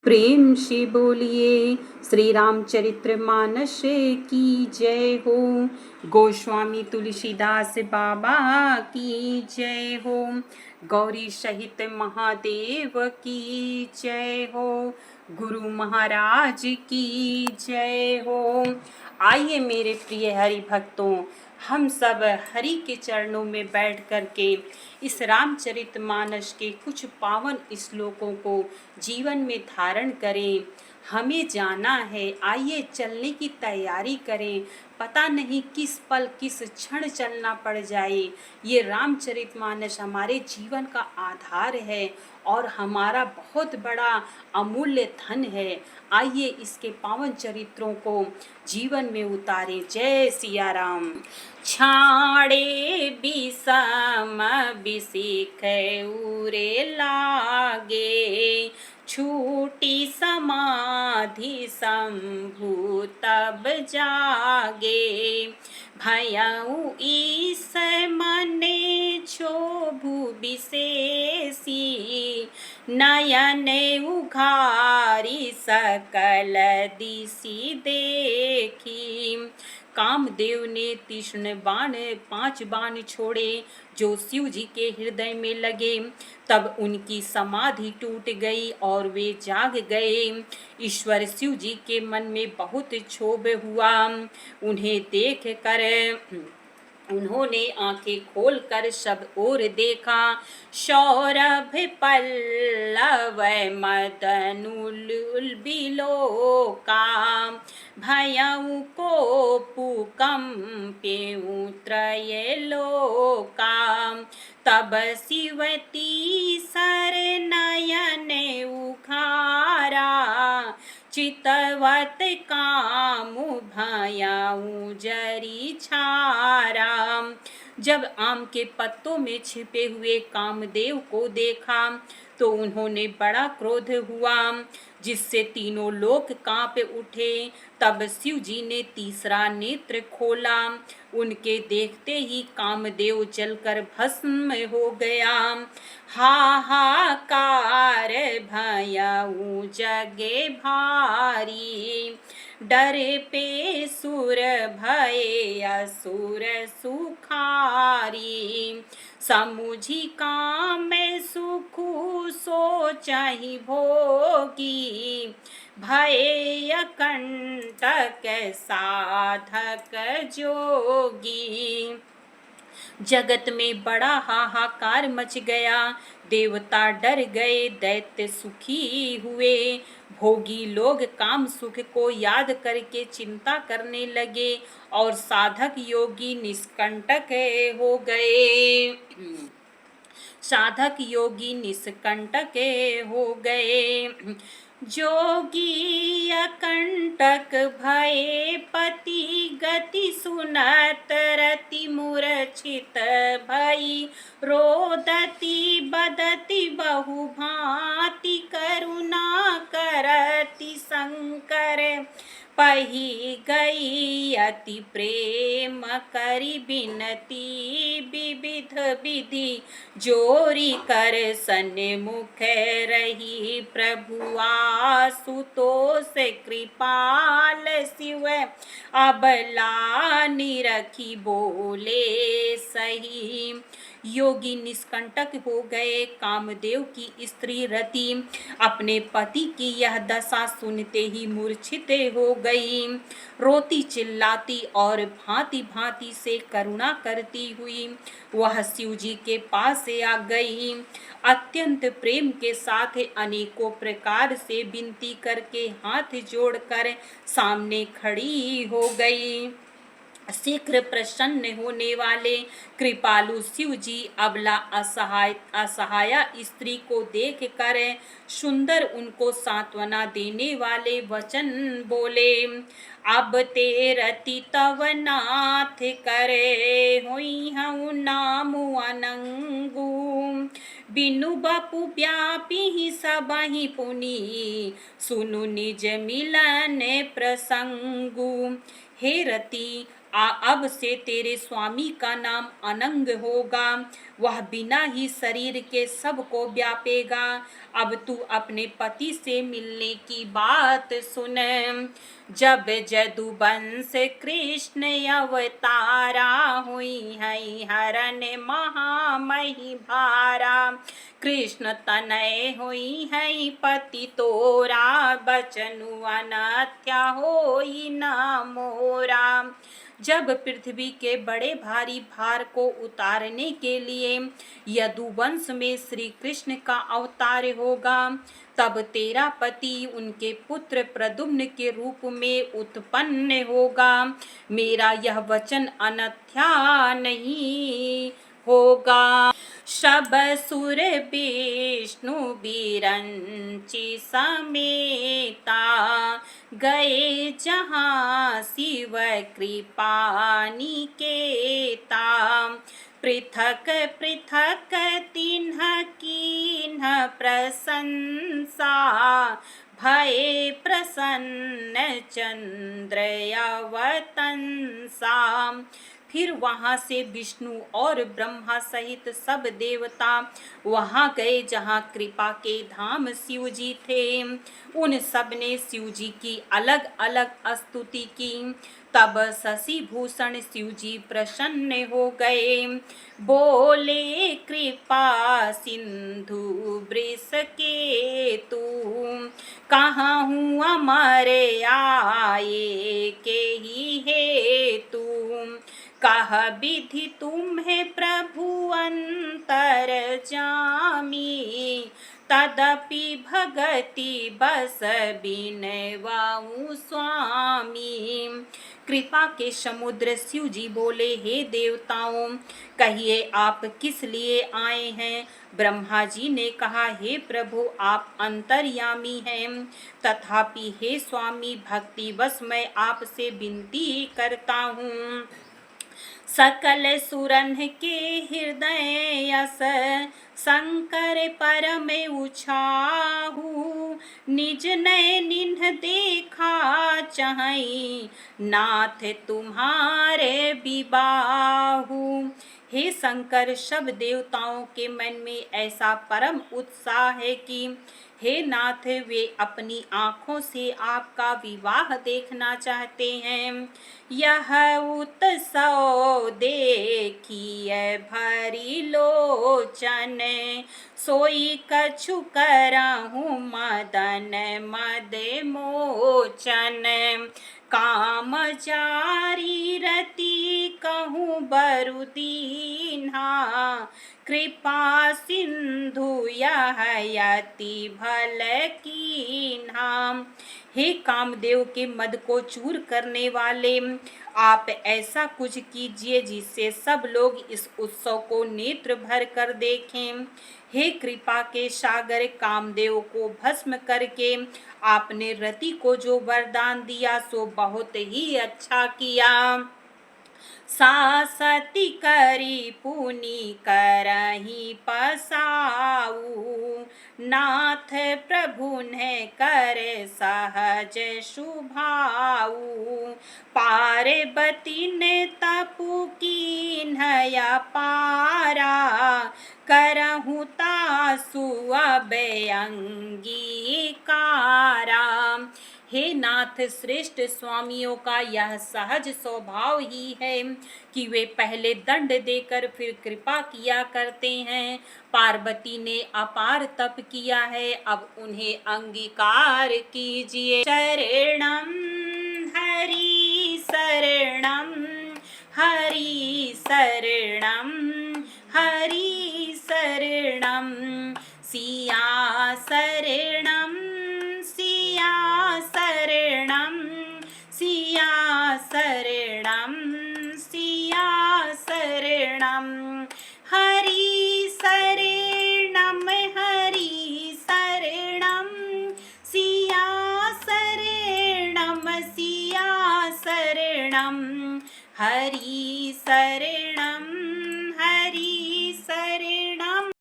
प्रेम से बोलिए श्री रामचरित्र मानस की जय हो। गोस्वामी तुलसीदास बाबा की जय हो। गौरी सहित महादेव की जय हो। गुरु महाराज की जय हो। आइए मेरे प्रिय हरि भक्तों, हम सब हरि के चरणों में बैठ करके इस रामचरितमानस के कुछ पावन श्लोकों को जीवन में धारण करें। हमें जाना है, आइए चलने की तैयारी करें। पता नहीं किस पल किस क्षण चलना पड़ जाए। ये रामचरितमानस हमारे जीवन का आधार है और हमारा बहुत बड़ा अमूल्य धन है। आइए इसके पावन चरित्रों को जीवन में उतारें। जय सिया राम। छाड़े बिसम बिसिख उरे लागे, छूटी समाधि शंभु तब जागे। भयउ ईस मने क्षोभु विशेषी, नयन उघारी सकल दिशि देखी। कामदेव ने तीक्ष्ण बाण 5 बाण छोड़े जो शिव जी के हृदय में लगे। तब उनकी समाधि टूट गई और वे जाग गए। ईश्वर शिव जी के मन में बहुत क्षोभ हुआ। उन्हें देख कर उन्होंने आंखें खोलकर सब ओर देखा। सौरभ पल्लव मदनुल बिलोका, भयउ कोपु कंपेउ त्रय लोका। तब शिवती सर नयन उखारा, चितवत कामु भयउ जरी छारा। जब आम के पत्तों में छिपे हुए कामदेव को देखा तो उन्होंने बड़ा क्रोध हुआ, जिससे तीनों लोक कांप उठे। तब शिव जी ने तीसरा नेत्र खोला। उनके देखते ही कामदेव जलकर भस्म हो गया। हाहाकार भयउ जगे भारी, डरे पे सुर भये असुर सुखारी। समुझी काम सुखु सोचहि भोगी, भये अकंटक साधक जोगी। जगत में बड़ा हाहाकार मच गया। देवता डर गए, दैत्य सुखी हुए। भोगी लोग काम सुख को याद करके चिंता करने लगे और साधक योगी निष्कंटक हो गए। साधक योगी निष्कंटक हो गए। जोगी अकंटक भये पति गति सुनत, रति मूर्छित भई रोदति बदति बहु भांति, करुणा करति शंकर पही गई अति प्रेम करी बिनती। विविध विधि जोरी कर सन्मुख रही, प्रभु आशुतोष कृपाल शिव अबला निरखी बोले सही। योगी निष्कंटक हो गए। कामदेव की स्त्री रति अपने पति की यह दशा सुनते ही मूर्छित हो गई। रोती चिल्लाती और भांति भांति से करुणा करती हुई वह शिव जी के पास से आ गई। अत्यंत प्रेम के साथ अनेकों प्रकार से विनती करके हाथ जोड़कर सामने खड़ी हो गई। शीघ्र प्रसन्न होने वाले कृपालु शिव जी अबला असहाया स्त्री को देख कर सुंदर उनको सांत्वना देने वाले वचन बोले। अब ते रति तव नाथ करे, होई हूँ नाम अनंगू। बिनु बपु व्यापी सबहि पुनि, सुनु निज मिलन प्रसंगु। हे रति, अब से तेरे स्वामी का नाम अनंग होगा, वह बिना ही शरीर के सबको व्यापेगा। अब तू अपने पति से मिलने की बात सुन। जब जदुवंश कृष्ण अवतारा, हुई है हरण महामही भारा। कृष्ण तनय हुई है पति तोरा, बचनु अनथ्या होई न मोरा। जब पृथ्वी के बड़े भारी भार को उतारने के लिए यदुवंश में श्री कृष्ण का अवतार होगा, तब तेरा पति उनके पुत्र प्रद्युम्न के रूप में उत्पन्न होगा। मेरा यह वचन अनथ्या नहीं होगा। सब सुर विष्णु बिरंची समेता, गए जहाँ शिव कृपा निकेता। पृथक पृथक तिन्ह कीन्ह प्रशंसा, भये प्रसन्न चंद्र अवतंसा। फिर वहां से विष्णु और ब्रह्मा सहित सब देवता वहां गए जहां कृपा के धाम शिव जी थे। उन सब ने शिव जी की अलग अलग स्तुति की। तब शशि भूषण शिव जी प्रसन्न हो गए। बोले कृपा सिंधु वृष के तू, कहाँ हूँ अमर आए के ही हेतु। कह विधि तुम्हें प्रभु अंतर जामी, तदपि भगति बस बिनवाऊं स्वामी। कृपा के समुद्र शिव जी बोले, हे देवताओं, कहिए आप किस लिए आए हैं। ब्रह्मा जी ने कहा, हे प्रभु आप अंतर्यामी हैं, तथापि हे स्वामी भक्तिवश मैं आपसे विनती करता हूँ। सकल सुरन के हृदय यस, शंकर परम उछाहू। निज नयनिन्ह देखा चाहि, नाथ तुम्हारे विबाहु। हे शंकर, सब देवताओं के मन में ऐसा परम उत्साह है कि हे नाथ, वे अपनी आँखों से आपका विवाह देखना चाहते हैं। यह उत्सव देखिए भरी लोचन, सोई कछु करहूँ मदन मद मोचन। काम जारी रति कहूँ बरु दीन्हा, कृपा सिंधु यह यति भल कीन्हा। हे कामदेव के मद को चूर करने वाले, आप ऐसा कुछ कीजिए जिससे सब लोग इस उत्सव को नेत्र भर कर देखें। हे कृपा के सागर, कामदेव को भस्म करके आपने रति को जो वरदान दिया सो बहुत ही अच्छा किया। सासती करी पुनि करही पसाऊ, नाथ प्रभु ने कर सहज सुभाऊ। पार्वती ने तपु कीन्हया पारा, करहु तासु अब अंगीकारा। हे नाथ, श्रेष्ठ स्वामियों का यह सहज स्वभाव ही है कि वे पहले दंड देकर फिर कृपा किया करते हैं। पार्वती ने अपार तप किया है, अब उन्हें अंगीकार कीजिए। शरणम हरि शरणम, हरि शरणम, हरि शरणम। सिया शरणम, सिया शरणम, सिया शरणम, सिया शरणम। हरि शरणम, हरि शरणम, सिया शरणम, सिया शरणम। हरि शरणम,